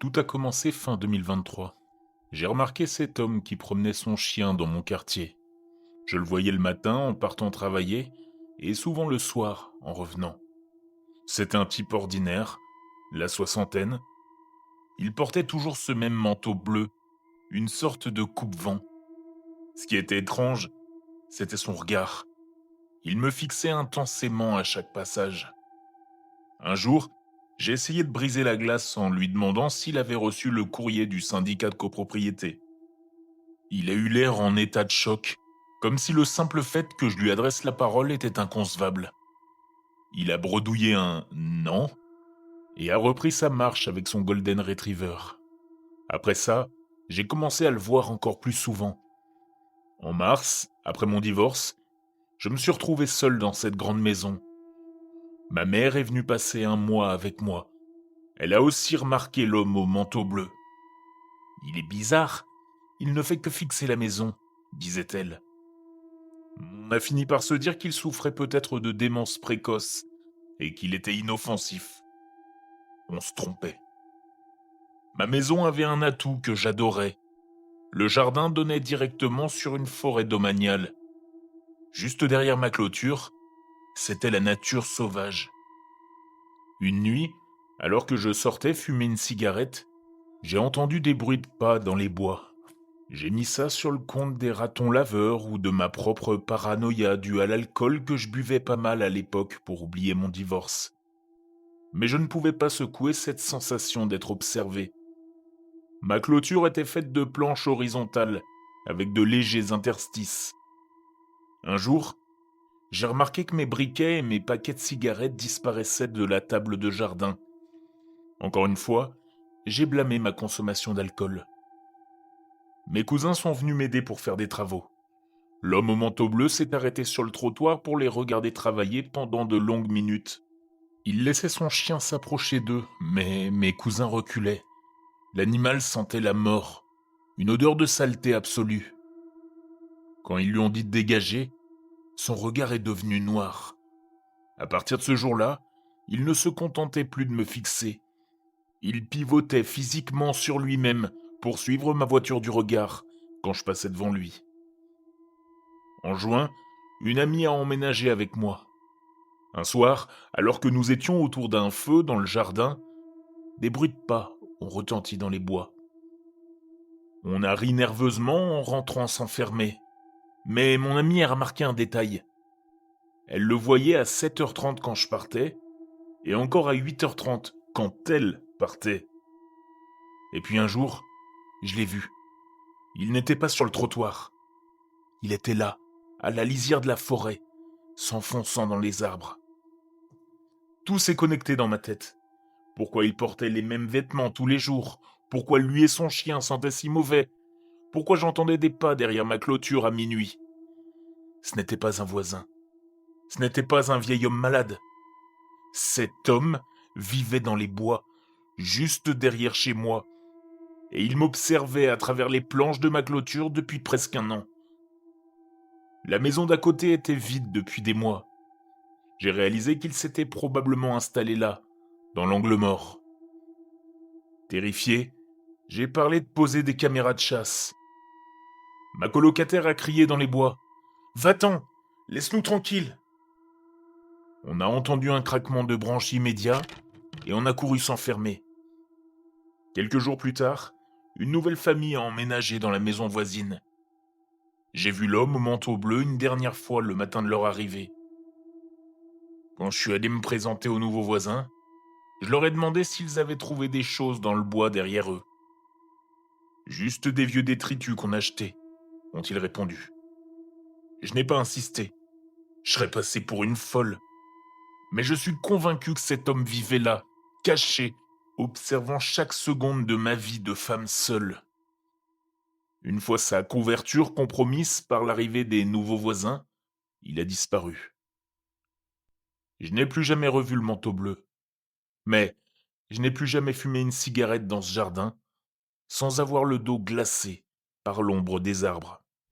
Tout a commencé fin 2023. J'ai remarqué cet homme qui promenait son chien dans mon quartier. Je le voyais le matin en partant travailler et souvent le soir en revenant. C'était un type ordinaire, la soixantaine. Il portait toujours ce même manteau bleu, une sorte de coupe-vent. Ce qui était étrange, c'était son regard. Il me fixait intensément à chaque passage. Un jour, j'ai essayé de briser la glace en lui demandant s'il avait reçu le courrier du syndicat de copropriété. Il a eu l'air en état de choc, comme si le simple fait que je lui adresse la parole était inconcevable. Il a bredouillé un «non» et a repris sa marche avec son Golden Retriever. Après ça, j'ai commencé à le voir encore plus souvent. En mars, après mon divorce, je me suis retrouvé seul dans cette grande maison. Ma mère est venue passer un mois avec moi. Elle a aussi remarqué l'homme au manteau bleu. « Il est bizarre, il ne fait que fixer la maison », disait-elle. On a fini par se dire qu'il souffrait peut-être de démence précoce et qu'il était inoffensif. On se trompait. Ma maison avait un atout que j'adorais. Le jardin donnait directement sur une forêt domaniale. Juste derrière ma clôture, c'était la nature sauvage. Une nuit, alors que je sortais fumer une cigarette, j'ai entendu des bruits de pas dans les bois. J'ai mis ça sur le compte des ratons laveurs ou de ma propre paranoïa due à l'alcool que je buvais pas mal à l'époque pour oublier mon divorce. Mais je ne pouvais pas secouer cette sensation d'être observé. Ma clôture était faite de planches horizontales, avec de légers interstices. Un jour, j'ai remarqué que mes briquets et mes paquets de cigarettes disparaissaient de la table de jardin. Encore une fois, j'ai blâmé ma consommation d'alcool. Mes cousins sont venus m'aider pour faire des travaux. L'homme au manteau bleu s'est arrêté sur le trottoir pour les regarder travailler pendant de longues minutes. Il laissait son chien s'approcher d'eux, mais mes cousins reculaient. L'animal sentait la mort, une odeur de saleté absolue. Quand ils lui ont dit de dégager, son regard est devenu noir. À partir de ce jour-là, il ne se contentait plus de me fixer. Il pivotait physiquement sur lui-même pour suivre ma voiture du regard quand je passais devant lui. En juin, une amie a emménagé avec moi. Un soir, alors que nous étions autour d'un feu dans le jardin, des bruits de pas ont retenti dans les bois. On a ri nerveusement en rentrant s'enfermer. Mais mon amie a remarqué un détail. Elle le voyait à 7h30 quand je partais, et encore à 8h30 quand elle partait. Et puis un jour, je l'ai vu. Il n'était pas sur le trottoir. Il était là, à la lisière de la forêt, s'enfonçant dans les arbres. Tout s'est connecté dans ma tête. Pourquoi il portait les mêmes vêtements tous les jours? Pourquoi lui et son chien sentaient si mauvais? Pourquoi j'entendais des pas derrière ma clôture à minuit? Ce n'était pas un voisin. Ce n'était pas un vieil homme malade. Cet homme vivait dans les bois, juste derrière chez moi, et il m'observait à travers les planches de ma clôture depuis presque un an. La maison d'à côté était vide depuis des mois. J'ai réalisé qu'il s'était probablement installé là, dans l'angle mort. Terrifié, j'ai parlé de poser des caméras de chasse. Ma colocataire a crié dans les bois. « Va-t'en, laisse-nous tranquilles !» On a entendu un craquement de branches immédiat et on a couru s'enfermer. Quelques jours plus tard, une nouvelle famille a emménagé dans la maison voisine. J'ai vu l'homme au manteau bleu une dernière fois le matin de leur arrivée. Quand je suis allé me présenter aux nouveaux voisins, je leur ai demandé s'ils avaient trouvé des choses dans le bois derrière eux. Juste des vieux détritus qu'on achetait, ont-ils répondu. Je n'ai pas insisté. Je serais passé pour une folle. Mais je suis convaincu que cet homme vivait là, caché, observant chaque seconde de ma vie de femme seule. Une fois sa couverture compromise par l'arrivée des nouveaux voisins, il a disparu. Je n'ai plus jamais revu le manteau bleu. Mais je n'ai plus jamais fumé une cigarette dans ce jardin sans avoir le dos glacé par l'ombre des arbres.